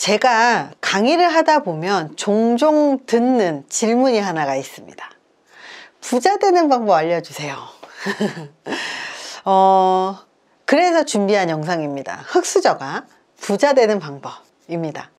제가 강의를 하다 보면 종종 듣는 질문이 하나가 있습니다. 부자 되는 방법 알려주세요. 그래서 준비한 영상입니다. 흑수저가 부자 되는 방법입니다.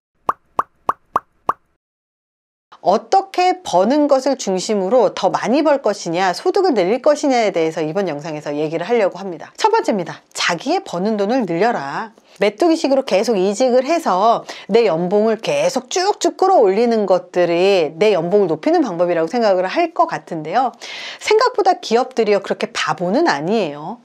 어떻게 버는 것을 중심으로 더 많이 벌 것이냐, 소득을 늘릴 것이냐에 대해서 이번 영상에서 얘기를 하려고 합니다. 첫 번째입니다. 자기의 버는 돈을 늘려라. 메뚜기식으로 계속 이직을 해서 내 연봉을 계속 쭉쭉 끌어올리는 것들이 내 연봉을 높이는 방법이라고 생각을 할 것 같은데요. 생각보다 기업들이요 그렇게 바보는 아니에요.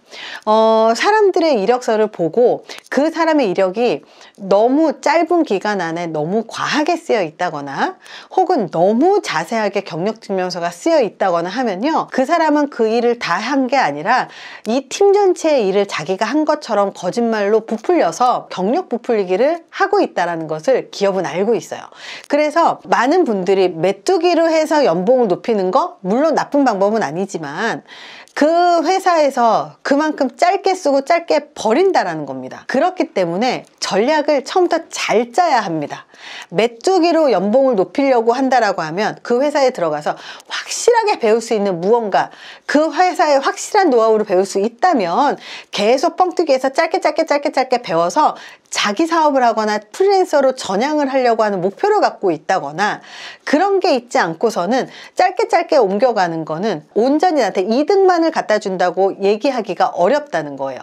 사람들의 이력서를 보고 그 사람의 이력이 너무 짧은 기간 안에 너무 과하게 쓰여 있다거나 혹은 너무 자세하게 경력증명서가 쓰여 있다거나 하면요, 그 사람은 그 일을 다 한 게 아니라 이 팀 전체의 일을 자기가 한 것처럼 거짓말로 부풀려서 경력 부풀리기를 하고 있다는 것을 기업은 알고 있어요. 그래서 많은 분들이 메뚜기로 해서 연봉을 높이는 거, 물론 나쁜 방법은 아니지만 그 회사에서 그만큼 짧게 쓰고 짧게 버린다라는 겁니다. 그렇기 때문에 전략을 처음부터 잘 짜야 합니다. 메뚜기로 연봉을 높이려고 한다라고 하면 그 회사에 들어가서 확실하게 배울 수 있는 무언가, 그 회사의 확실한 노하우를 배울 수 있다면 계속 뻥튀기해서 짧게 배워서 자기 사업을 하거나 프리랜서로 전향을 하려고 하는 목표를 갖고 있다거나 그런 게 있지 않고서는 짧게 옮겨가는 거는 온전히 나한테 이득만을 갖다 준다고 얘기하기가 어렵다는 거예요.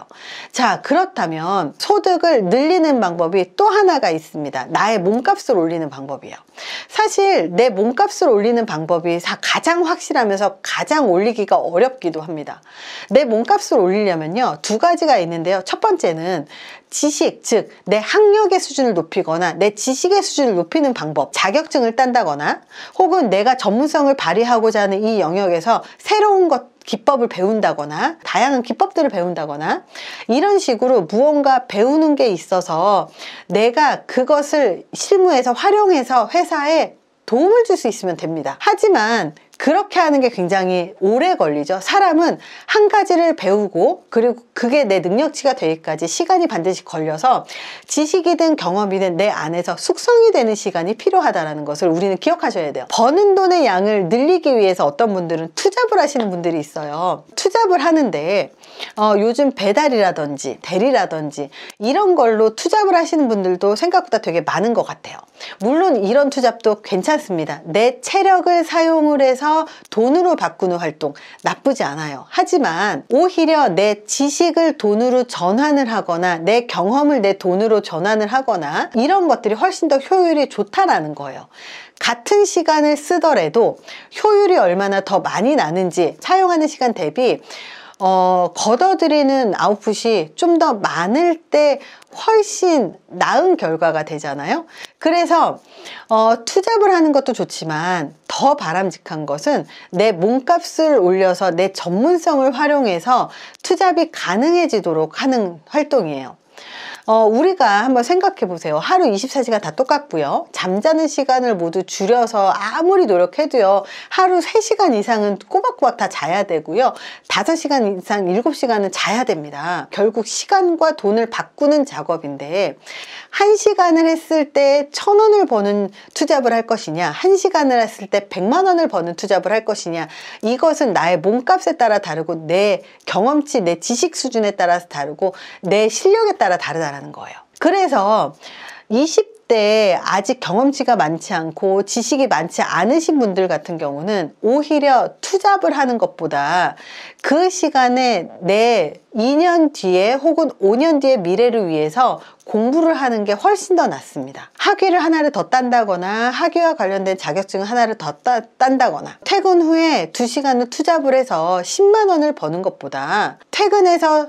자, 그렇다면 소득을 늘리는 방법이 또 하나가 있습니다. 나의 몸값을 올리는 방법이에요. 사실 내 몸값을 올리는 방법이 가장 확실하면서 가장 올리기가 어렵기도 합니다. 내 몸값을 올리려면요, 두 가지가 있는데요. 첫 번째는 지식, 즉 내 학력의 수준을 높이거나 내 지식의 수준을 높이는 방법, 자격증을 딴다거나 혹은 내가 전문성을 발휘하고자 하는 이 영역에서 새로운 기법을 배운다거나 다양한 기법들을 배운다거나 이런 식으로 무언가 배우는 게 있어서 내가 그것을 실무에서 활용해서 회사에 도움을 줄 수 있으면 됩니다. 하지만 그렇게 하는 게 굉장히 오래 걸리죠. 사람은 한 가지를 배우고 그리고 그게 내 능력치가 되기까지 시간이 반드시 걸려서 지식이든 경험이든 내 안에서 숙성이 되는 시간이 필요하다는 것을 우리는 기억하셔야 돼요. 버는 돈의 양을 늘리기 위해서 어떤 분들은 투잡을 하시는 분들이 있어요. 투잡을 하는데 요즘 배달이라든지 대리라든지 이런 걸로 투잡을 하시는 분들도 생각보다 되게 많은 것 같아요. 물론 이런 투잡도 괜찮습니다. 내 체력을 사용을 해서 돈으로 바꾸는 활동 나쁘지 않아요. 하지만 오히려 내 지식을 돈으로 전환을 하거나 내 경험을 내 돈으로 전환을 하거나 이런 것들이 훨씬 더 효율이 좋다라는 거예요. 같은 시간을 쓰더라도 효율이 얼마나 더 많이 나는지, 사용하는 시간 대비 걷어들이는 아웃풋이 좀 더 많을 때 훨씬 나은 결과가 되잖아요. 그래서 투잡을 하는 것도 좋지만 더 바람직한 것은 내 몸값을 올려서 내 전문성을 활용해서 투잡이 가능해지도록 하는 활동이에요. 우리가 한번 생각해 보세요. 하루 24시간 다 똑같고요. 잠자는 시간을 모두 줄여서 아무리 노력해도요, 하루 3시간 이상은 꼬박꼬박 다 자야 되고요. 5시간 이상, 7시간은 자야 됩니다. 결국 시간과 돈을 바꾸는 작업인데 1시간을 했을 때 1,000원을 버는 투잡을 할 것이냐, 1시간을 했을 때 100만 원을 버는 투잡을 할 것이냐, 이것은 나의 몸값에 따라 다르고 내 경험치, 내 지식 수준에 따라서 다르고 내 실력에 따라 다르다는 거예요. 그래서 20대 아직 경험치가 많지 않고 지식이 많지 않으신 분들 같은 경우는 오히려 투잡을 하는 것보다 그 시간에 내 2년 뒤에 혹은 5년 뒤의 미래를 위해서 공부를 하는 게 훨씬 더 낫습니다. 학위를 하나를 더 딴다거나 학위와 관련된 자격증을 하나를 더 딴다거나 퇴근 후에 2시간을 투잡을 해서 10만 원을 버는 것보다 퇴근해서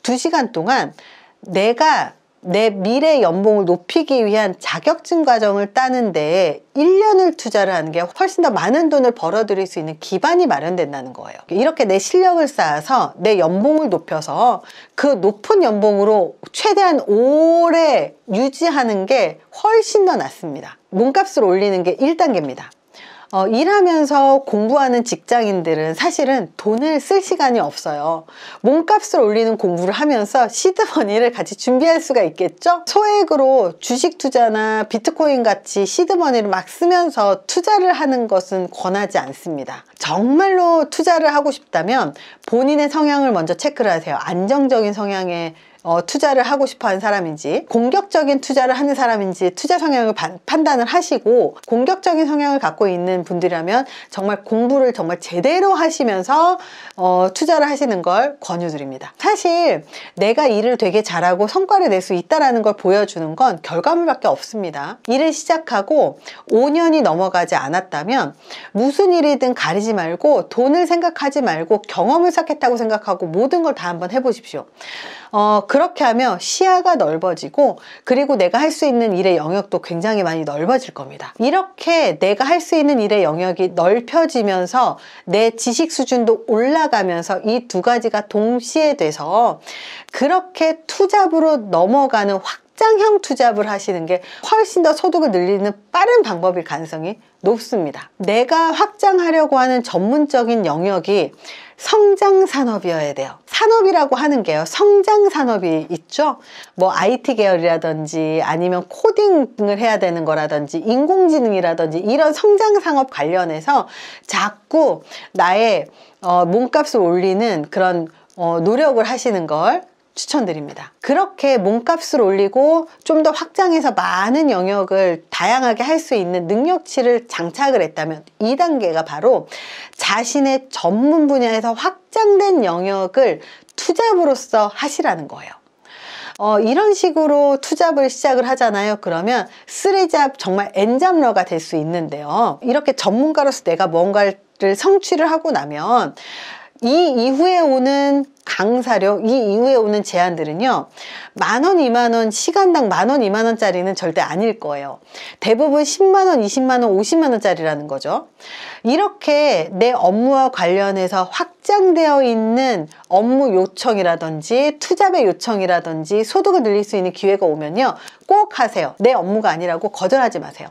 2시간 동안 내가 내 미래 연봉을 높이기 위한 자격증 과정을 따는데 1년을 투자를 하는 게 훨씬 더 많은 돈을 벌어들일 수 있는 기반이 마련된다는 거예요. 이렇게 내 실력을 쌓아서 내 연봉을 높여서 그 높은 연봉으로 최대한 오래 유지하는 게 훨씬 더 낫습니다. 몸값을 올리는 게 1단계입니다. 일하면서 공부하는 직장인들은 사실은 돈을 쓸 시간이 없어요. 몸값을 올리는 공부를 하면서 시드머니를 같이 준비할 수가 있겠죠? 소액으로 주식 투자나 비트코인 같이 시드머니를 막 쓰면서 투자를 하는 것은 권하지 않습니다. 정말로 투자를 하고 싶다면 본인의 성향을 먼저 체크를 하세요. 안정적인 성향의 투자를 하고 싶어 하는 사람인지, 공격적인 투자를 하는 사람인지 투자 성향을 판단을 하시고, 공격적인 성향을 갖고 있는 분들이라면 정말 공부를 정말 제대로 하시면서 투자를 하시는 걸 권유드립니다. 사실 내가 일을 되게 잘하고 성과를 낼 수 있다는 걸 보여주는 건 결과물밖에 없습니다. 일을 시작하고 5년이 넘어가지 않았다면 무슨 일이든 가리지 말고, 돈을 생각하지 말고 경험을 쌓겠다고 생각하고 모든 걸 다 한번 해보십시오. 그렇게 하면 시야가 넓어지고, 그리고 내가 할 수 있는 일의 영역도 굉장히 많이 넓어질 겁니다. 이렇게 내가 할 수 있는 일의 영역이 넓혀지면서 내 지식 수준도 올라가면서 이 두 가지가 동시에 돼서 그렇게 투잡으로 넘어가는 확장형 투잡을 하시는 게 훨씬 더 소득을 늘리는 빠른 방법일 가능성이 높습니다. 내가 확장하려고 하는 전문적인 영역이 성장 산업이어야 돼요. 산업이라고 하는 게요, 성장 산업이 있죠. 뭐 IT 계열이라든지 아니면 코딩을 해야 되는 거라든지 인공지능이라든지 이런 성장 산업 관련해서 자꾸 나의 몸값을 올리는 그런 노력을 하시는 걸 추천드립니다. 그렇게 몸값을 올리고 좀 더 확장해서 많은 영역을 다양하게 할 수 있는 능력치를 장착을 했다면 2단계가 바로 자신의 전문 분야에서 확장된 영역을 투잡으로서 하시라는 거예요. 이런 식으로 투잡을 시작을 하잖아요. 그러면 3잡, 정말 N잡러가 될 수 있는데요. 이렇게 전문가로서 내가 뭔가를 성취를 하고 나면 이 이후에 오는 강사료, 이 이후에 오는 제안들은요, 10,000원, 20,000원, 시간당 10,000원, 20,000원짜리는 절대 아닐 거예요. 대부분 10만원, 20만원, 50만원짜리라는 거죠. 이렇게 내 업무와 관련해서 확장되어 있는 업무 요청이라든지 투잡의 요청이라든지 소득을 늘릴 수 있는 기회가 오면요, 꼭 하세요. 내 업무가 아니라고 거절하지 마세요.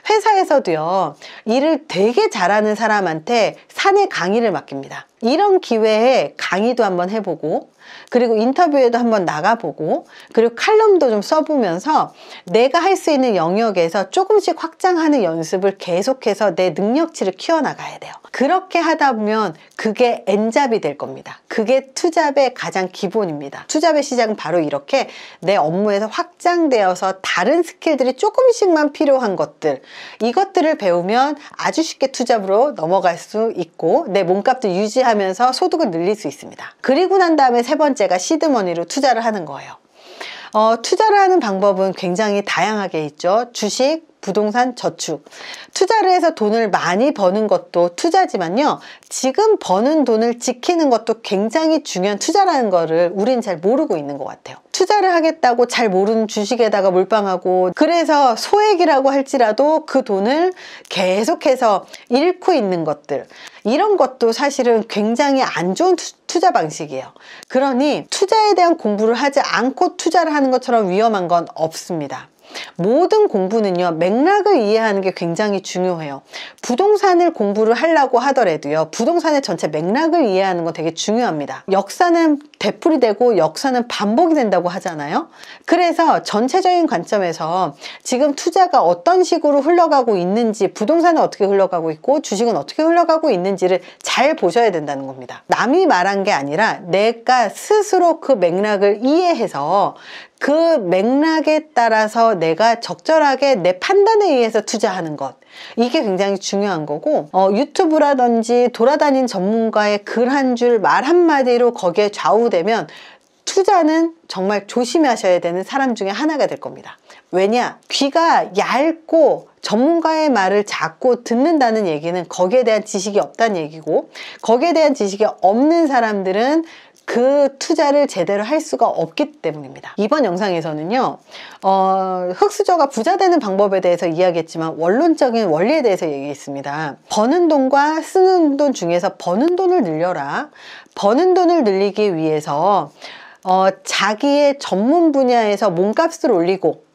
회사에서도요, 일을 되게 잘하는 사람한테 사내 강의를 맡깁니다. 이런 기회에 강의도 한번 해보고, 그리고 인터뷰에도 한번 나가보고, 그리고 칼럼도 좀 써보면서 내가 할 수 있는 영역에서 조금씩 확장하는 연습을 계속해서 내 능력치를 키워나가야 돼요. 그렇게 하다 보면 그게 N잡이 될 겁니다. 그게 투잡의 가장 기본입니다. 투잡의 시작은 바로 이렇게 내 업무에서 확장되어서 다른 스킬들이 조금씩만 필요한 것들, 이것들을 배우면 아주 쉽게 투잡으로 넘어갈 수 있고 내 몸값도 유지하면서 소득을 늘릴 수 있습니다. 그리고 난 다음에 세 번째가 시드머니로 투자를 하는 거예요. 투자를 하는 방법은 굉장히 다양하게 있죠. 주식, 부동산, 저축. 투자를 해서 돈을 많이 버는 것도 투자지만요, 지금 버는 돈을 지키는 것도 굉장히 중요한 투자라는 거를 우린 잘 모르고 있는 것 같아요. 투자를 하겠다고 잘 모르는 주식에다가 몰빵하고, 그래서 소액이라고 할지라도 그 돈을 계속해서 잃고 있는 것들, 이런 것도 사실은 굉장히 안 좋은 투자 방식이에요. 그러니 투자에 대한 공부를 하지 않고 투자를 하는 것처럼 위험한 건 없습니다. 모든 공부는요, 맥락을 이해하는 게 굉장히 중요해요. 부동산을 공부를 하려고 하더라도요, 부동산의 전체 맥락을 이해하는 건 되게 중요합니다. 역사는 되풀이되고 역사는 반복이 된다고 하잖아요. 그래서 전체적인 관점에서 지금 투자가 어떤 식으로 흘러가고 있는지, 부동산은 어떻게 흘러가고 있고 주식은 어떻게 흘러가고 있는지를 잘 보셔야 된다는 겁니다. 남이 말한 게 아니라 내가 스스로 그 맥락을 이해해서 그 맥락에 따라서 내가 적절하게 내 판단에 의해서 투자하는 것, 이게 굉장히 중요한 거고, 유튜브라든지 돌아다닌 전문가의 글 한 줄, 말 한마디로 거기에 좌우되면 투자는 정말 조심하셔야 되는 사람 중에 하나가 될 겁니다. 왜냐? 귀가 얇고 전문가의 말을 자꾸 듣는다는 얘기는 거기에 대한 지식이 없다는 얘기고, 거기에 대한 지식이 없는 사람들은 그 투자를 제대로 할 수가 없기 때문입니다. 이번 영상에서는요, 흑수저가 부자 되는 방법에 대해서 이야기했지만 원론적인 원리에 대해서 얘기했습니다. 버는 돈과 쓰는 돈 중에서 버는 돈을 늘려라. 버는 돈을 늘리기 위해서 자기의 전문 분야에서 몸값을 올리고,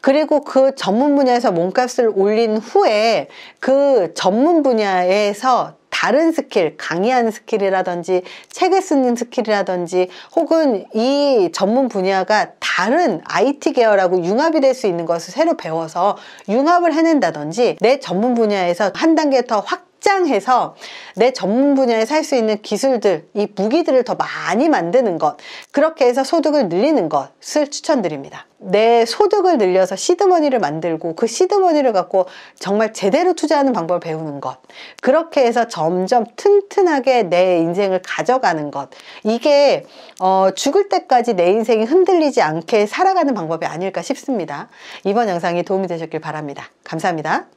그리고 그 전문 분야에서 몸값을 올린 후에 그 전문 분야에서 다른 스킬, 강의하는 스킬이라든지 책을 쓰는 스킬이라든지 혹은 이 전문 분야가 다른 IT 계열하고 융합이 될 수 있는 것을 새로 배워서 융합을 해낸다든지 내 전문 분야에서 한 단계 더 확장해서 내 전문 분야에서 할 수 있는 기술들, 이 무기들을 더 많이 만드는 것, 그렇게 해서 소득을 늘리는 것을 추천드립니다. 내 소득을 늘려서 시드머니를 만들고 그 시드머니를 갖고 정말 제대로 투자하는 방법을 배우는 것, 그렇게 해서 점점 튼튼하게 내 인생을 가져가는 것, 이게 죽을 때까지 내 인생이 흔들리지 않게 살아가는 방법이 아닐까 싶습니다. 이번 영상이 도움이 되셨길 바랍니다. 감사합니다.